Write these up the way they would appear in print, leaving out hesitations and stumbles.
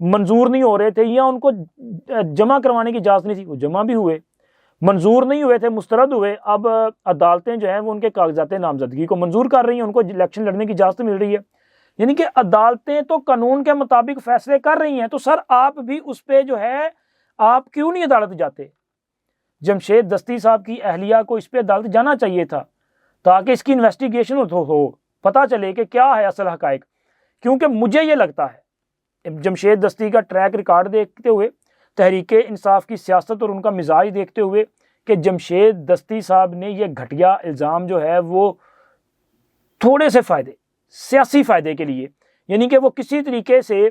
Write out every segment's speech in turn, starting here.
منظور نہیں ہو رہے تھے یا ان کو جمع کروانے کی اجازت نہیں تھی، وہ جمع بھی ہوئے، منظور نہیں ہوئے تھے مسترد ہوئے، اب عدالتیں جو ہیں وہ ان کے کاغذات نامزدگی کو منظور کر رہی ہیں، ان کو الیکشن لڑنے کی اجازت مل رہی ہے، یعنی کہ عدالتیں تو قانون کے مطابق فیصلے کر رہی ہیں، تو سر آپ بھی اس پہ جو ہے آپ کیوں نہیں عدالت جاتے؟ جمشید دستی صاحب کی اہلیہ کو اس پہ عدالت جانا چاہیے تھا تاکہ اس کی انویسٹیگیشن ہو، پتہ چلے کہ کیا ہے اصل حقائق، کیونکہ مجھے یہ لگتا ہے جمشید دستی کا ٹریک ریکارڈ دیکھتے ہوئے، تحریک انصاف کی سیاست اور ان کا مزاج دیکھتے ہوئے کہ جمشید دستی صاحب نے یہ گھٹیا الزام جو ہے وہ تھوڑے سے فائدے، سیاسی فائدے کے لیے، یعنی کہ وہ کسی طریقے سے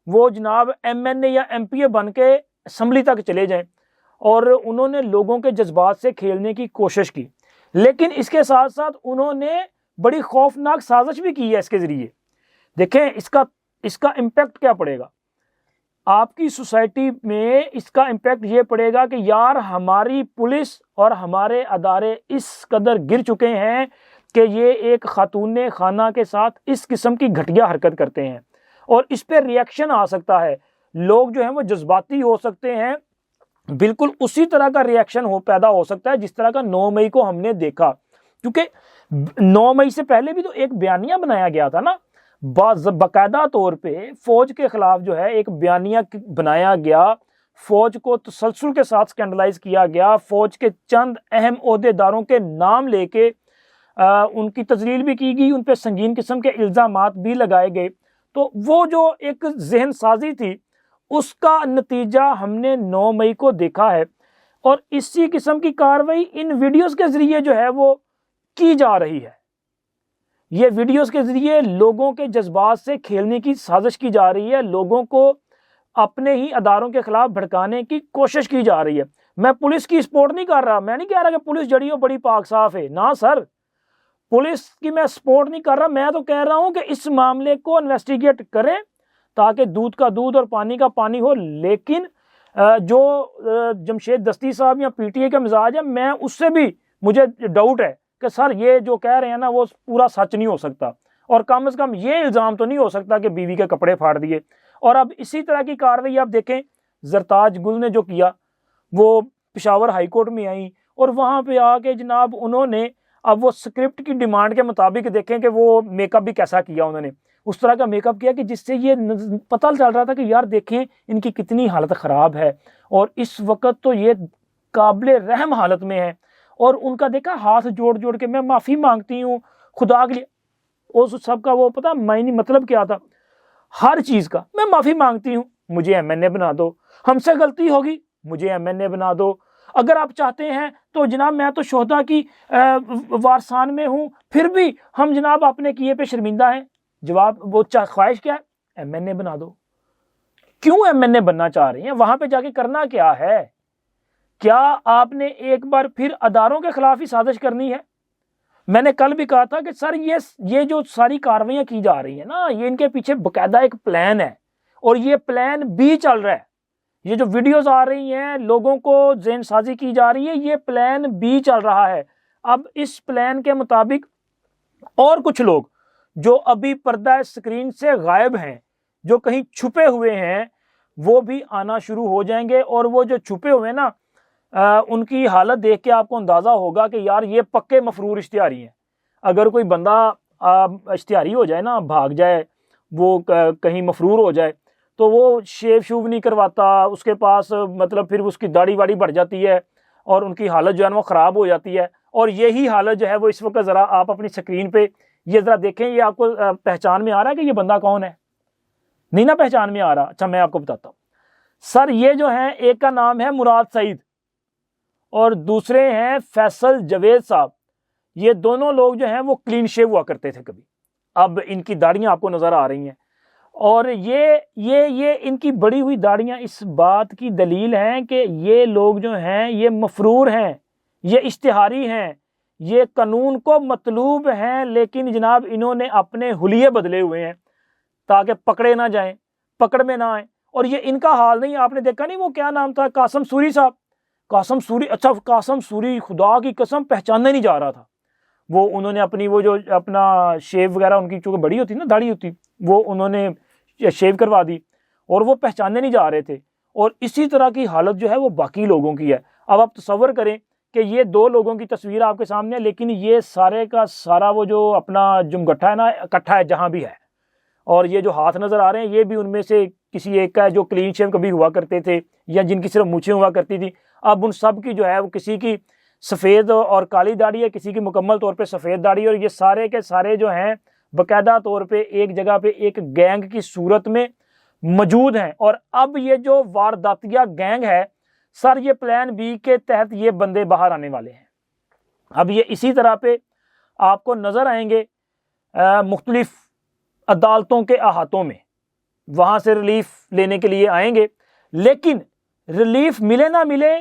وہ جناب ایم این اے یا ایم پی اے بن کے اسمبلی تک چلے جائیں، اور انہوں نے لوگوں کے جذبات سے کھیلنے کی کوشش کی، لیکن اس کے ساتھ ساتھ انہوں نے بڑی خوفناک سازش بھی کی ہے اس کے ذریعے۔ دیکھیں اس کا امپیکٹ کیا پڑے گا آپ کی سوسائٹی میں، اس کا امپیکٹ یہ پڑے گا کہ یار ہماری پولیس اور ہمارے ادارے اس قدر گر چکے ہیں کہ یہ ایک خاتون خانہ کے ساتھ اس قسم کی گھٹیا حرکت کرتے ہیں، اور اس پہ ری ایکشن آ سکتا ہے، لوگ جو ہیں وہ جذباتی ہو سکتے ہیں، بالکل اسی طرح کا ری ایکشن پیدا ہو سکتا ہے جس طرح کا 9 مئی کو ہم نے دیکھا، کیونکہ 9 مئی سے پہلے بھی تو ایک بیانیہ بنایا گیا تھا نا، باقاعدہ طور پہ فوج کے خلاف جو ہے ایک بیانیہ بنایا گیا، فوج کو تسلسل کے ساتھ سکینڈلائز کیا گیا، فوج کے چند اہم عہدیداروں کے نام لے کے ان کی تذلیل بھی کی گئی، ان پہ سنگین قسم کے الزامات بھی لگائے گئے، تو وہ جو ایک ذہن سازی تھی اس کا نتیجہ ہم نے 9 مئی کو دیکھا ہے، اور اسی قسم کی کارروائی ان ویڈیوز کے ذریعے جو ہے وہ کی جا رہی ہے، یہ ویڈیوز کے ذریعے لوگوں کے جذبات سے کھیلنے کی سازش کی جا رہی ہے، لوگوں کو اپنے ہی اداروں کے خلاف بھڑکانے کی کوشش کی جا رہی ہے۔ میں پولیس کی سپورٹ نہیں کر رہا، میں نہیں کہہ رہا کہ پولیس جڑی ہو بڑی پاک صاف ہے، نہ سر، پولیس کی میں سپورٹ نہیں کر رہا، میں تو کہہ رہا ہوں کہ اس معاملے کو انویسٹیگیٹ کریں تاکہ دودھ کا دودھ اور پانی کا پانی ہو، لیکن جو جمشید دستی صاحب یا پی ٹی اے کا مزاج ہے، میں اس سے بھی مجھے ڈاؤٹ ہے کہ سر یہ جو کہہ رہے ہیں نا وہ پورا سچ نہیں ہو سکتا، اور کم از کم یہ الزام تو نہیں ہو سکتا کہ بیوی کے کپڑے پھاڑ دیے۔ اور اب اسی طرح کی کارروائی آپ دیکھیں، زرتاج گل نے جو کیا، وہ پشاور ہائی کورٹ میں آئیں اور وہاں پہ آ کے جناب انہوں نے اب وہ اسکرپٹ کی ڈیمانڈ کے مطابق دیکھیں کہ وہ میک اپ بھی کیسا کیا، انہوں نے اس طرح کا میک اپ کیا کہ جس سے یہ پتہ چل رہا تھا کہ یار دیکھیں ان کی کتنی حالت خراب ہے، اور اس وقت تو یہ قابل رحم حالت میں ہے، اور ان کا دیکھا ہاتھ جوڑ جوڑ کے میں معافی مانگتی ہوں خدا کے لیے، اس سب کا وہ پتہ معنی مطلب کیا تھا، ہر چیز کا میں معافی مانگتی ہوں، مجھے ایم این اے بنا دو، ہم سے غلطی ہوگی مجھے ایم این اے بنا دو، اگر آپ چاہتے ہیں تو جناب میں تو شہداء کی وارثان میں ہوں، پھر بھی ہم جناب اپنے کیے پہ شرمندہ ہیں، جواب وہ خواہش کیا ہے، ایم این اے بنا دو۔ کیوں ایم این اے بننا چاہ رہی ہیں؟ وہاں پہ جا کے کرنا کیا ہے؟ کیا آپ نے ایک بار پھر اداروں کے خلاف ہی سازش کرنی ہے؟ میں نے کل بھی کہا تھا کہ سر یہ جو ساری کارروائیاں کی جا رہی ہیں نا، یہ ان کے پیچھے باقاعدہ ایک پلان ہے، اور یہ پلان بھی چل رہا ہے، یہ جو ویڈیوز آ رہی ہیں لوگوں کو ذہن سازی کی جا رہی ہے، یہ پلان بھی چل رہا ہے۔ اب اس پلان کے مطابق اور کچھ لوگ جو ابھی پردہ اسکرین سے غائب ہیں، جو کہیں چھپے ہوئے ہیں، وہ بھی آنا شروع ہو جائیں گے، اور وہ جو چھپے ہوئے نا ان کی حالت دیکھ کے آپ کو اندازہ ہوگا کہ یار یہ پکے مفرور اشتہاری ہیں۔ اگر کوئی بندہ اشتہاری ہو جائے نا، بھاگ جائے، وہ کہیں مفرور ہو جائے، تو وہ شیو شوو نہیں کرواتا، اس کے پاس مطلب پھر اس کی داڑھی واڑی بڑھ جاتی ہے، اور ان کی حالت جو ہے وہ خراب ہو جاتی ہے، اور یہی حالت جو ہے وہ اس وقت ذرا آپ اپنی سکرین پہ یہ ذرا دیکھیں، یہ آپ کو پہچان میں آ رہا ہے کہ یہ بندہ کون ہے؟ نہیں نا پہچان میں آ رہا؟ اچھا میں آپ کو بتاتا ہوں سر، یہ جو ہیں ایک کا نام ہے مراد سعید اور دوسرے ہیں فیصل جاوید صاحب، یہ دونوں لوگ جو ہیں وہ کلین شیو ہوا کرتے تھے کبھی، اب ان کی داڑیاں آپ کو نظر آ رہی ہیں، اور یہ ان کی بڑی ہوئی داڑیاں اس بات کی دلیل ہیں کہ یہ لوگ جو ہیں یہ مفرور ہیں، یہ اشتہاری ہیں، یہ قانون کو مطلوب ہیں، لیکن جناب انہوں نے اپنے حلیے بدلے ہوئے ہیں تاکہ پکڑے نہ جائیں، پکڑ میں نہ آئیں، اور یہ ان کا حال نہیں۔ آپ نے دیکھا نہیں وہ کیا نام تھا، قاسم سوری صاحب، قاسم سوری، اچھا قاسم سوری خدا کی قسم پہچاننے نہیں جا رہا تھا، وہ انہوں نے اپنی وہ جو اپنا شیو وغیرہ ان کی چونکہ بڑی ہوتی نا داڑھی ہوتی، وہ انہوں نے شیو کروا دی، اور وہ پہچانے نہیں جا رہے تھے، اور اسی طرح کی حالت جو ہے وہ باقی لوگوں کی ہے۔ اب آپ تصور کریں کہ یہ 2 لوگوں کی تصویر آپ کے سامنے ہے، لیکن یہ سارے کا سارا وہ جو اپنا جمگٹھا ہے نا، اکٹھا ہے جہاں بھی ہے، اور یہ جو ہاتھ نظر آ رہے ہیں یہ بھی ان میں سے کسی ایک کا ہے جو کلین شیو کبھی ہوا کرتے تھے یا جن کی صرف مونچھیں ہوا کرتی تھی۔ اب ان سب کی جو ہے وہ کسی کی سفید اور کالی داڑھی ہے، کسی کی مکمل طور پہ سفید داڑھی ہے، اور یہ سارے کے سارے جو ہیں باقاعدہ طور پہ ایک جگہ پہ ایک گینگ کی صورت میں موجود ہیں۔ اور اب یہ جو وارداتیہ گینگ ہے سر، یہ پلان بی کے تحت یہ بندے باہر آنے والے ہیں۔ اب یہ اسی طرح پہ آپ کو نظر آئیں گے مختلف عدالتوں کے احاطوں میں، وہاں سے ریلیف لینے کے لیے آئیں گے، لیکن ریلیف ملے نہ ملے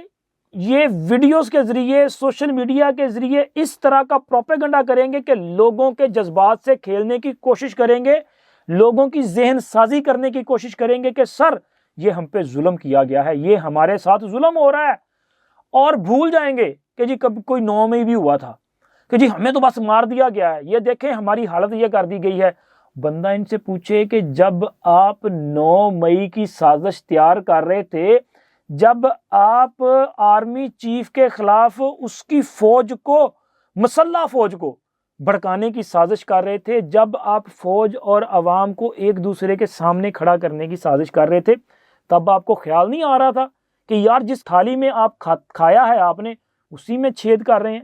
یہ ویڈیوز کے ذریعے، سوشل میڈیا کے ذریعے اس طرح کا پروپیگنڈا کریں گے کہ لوگوں کے جذبات سے کھیلنے کی کوشش کریں گے، لوگوں کی ذہن سازی کرنے کی کوشش کریں گے کہ سر یہ ہم پہ ظلم کیا گیا ہے، یہ ہمارے ساتھ ظلم ہو رہا ہے، اور بھول جائیں گے کہ جی کبھی کوئی 9 مئی بھی ہوا تھا، کہ جی ہمیں تو بس مار دیا گیا ہے، یہ دیکھیں ہماری حالت یہ کر دی گئی ہے۔ بندہ ان سے پوچھے کہ جب آپ 9 مئی کی سازش تیار کر رہے تھے، جب آپ آرمی چیف کے خلاف اس کی فوج کو، مسلح فوج کو بھڑکانے کی سازش کر رہے تھے، جب آپ فوج اور عوام کو ایک دوسرے کے سامنے کھڑا کرنے کی سازش کر رہے تھے، تب آپ کو خیال نہیں آ رہا تھا کہ یار جس تھالی میں آپ کھایا ہے آپ نے اسی میں چھید کر رہے ہیں؟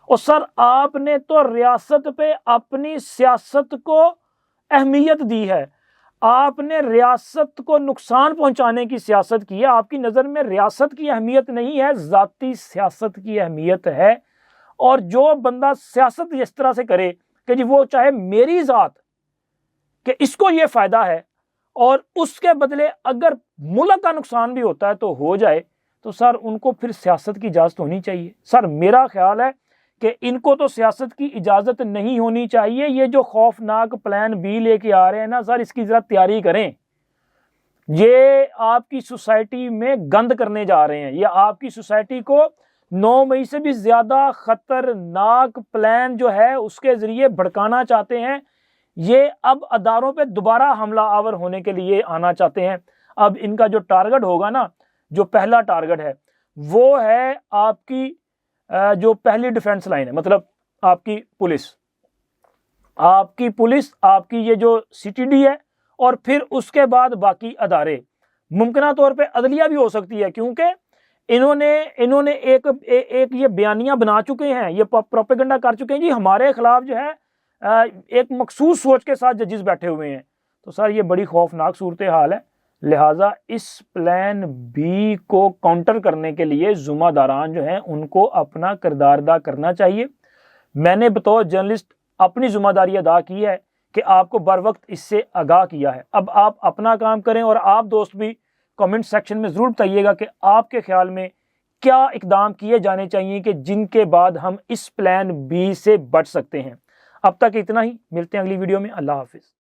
اور سر آپ نے تو ریاست پہ اپنی سیاست کو اہمیت دی ہے، آپ نے ریاست کو نقصان پہنچانے کی سیاست کی ہے۔ آپ کی نظر میں ریاست کی اہمیت نہیں ہے، ذاتی سیاست کی اہمیت ہے۔ اور جو بندہ سیاست اس طرح سے کرے کہ جی وہ چاہے میری ذات کہ اس کو یہ فائدہ ہے، اور اس کے بدلے اگر ملک کا نقصان بھی ہوتا ہے تو ہو جائے، تو سر ان کو پھر سیاست کی اجازت ہونی چاہیے۔ سر میرا خیال ہے کہ ان کو تو سیاست کی اجازت نہیں ہونی چاہیے۔ یہ جو خوفناک پلان بی لے کے آ رہے ہیں نا سر، اس کی ذرا تیاری کریں۔ یہ آپ کی سوسائٹی میں گند کرنے جا رہے ہیں، یہ آپ کی سوسائٹی کو 9 مئی سے بھی زیادہ خطرناک پلان جو ہے اس کے ذریعے بھڑکانا چاہتے ہیں۔ یہ اب اداروں پہ دوبارہ حملہ آور ہونے کے لیے آنا چاہتے ہیں۔ اب ان کا جو ٹارگٹ ہوگا نا، جو پہلا ٹارگٹ ہے وہ ہے آپ کی جو پہلی ڈیفنس لائن ہے، مطلب آپ کی پولیس، آپ کی یہ جو سی ٹی ڈی ہے، اور پھر اس کے بعد باقی ادارے، ممکنہ طور پہ عدلیہ بھی ہو سکتی ہے، کیونکہ انہوں نے ایک یہ بیانیہ بنا چکے ہیں، یہ پروپیگنڈا کر چکے ہیں جی ہمارے خلاف جو ہے ایک مخصوص سوچ کے ساتھ ججز بیٹھے ہوئے ہیں۔ تو سر یہ بڑی خوفناک صورتحال ہے، لہٰذا اس پلان بی کو کاؤنٹر کرنے کے لیے ذمہ داران جو ہیں ان کو اپنا کردار ادا کرنا چاہیے۔ میں نے بطور جرنلسٹ اپنی ذمہ داری ادا کی ہے کہ آپ کو بر وقت اس سے آگاہ کیا ہے۔ اب آپ اپنا کام کریں، اور آپ دوست بھی کامنٹ سیکشن میں ضرور بتائیے گا کہ آپ کے خیال میں کیا اقدام کیے جانے چاہیے کہ جن کے بعد ہم اس پلان بی سے بچ سکتے ہیں۔ اب تک اتنا ہی، ملتے ہیں اگلی ویڈیو میں۔ اللہ حافظ۔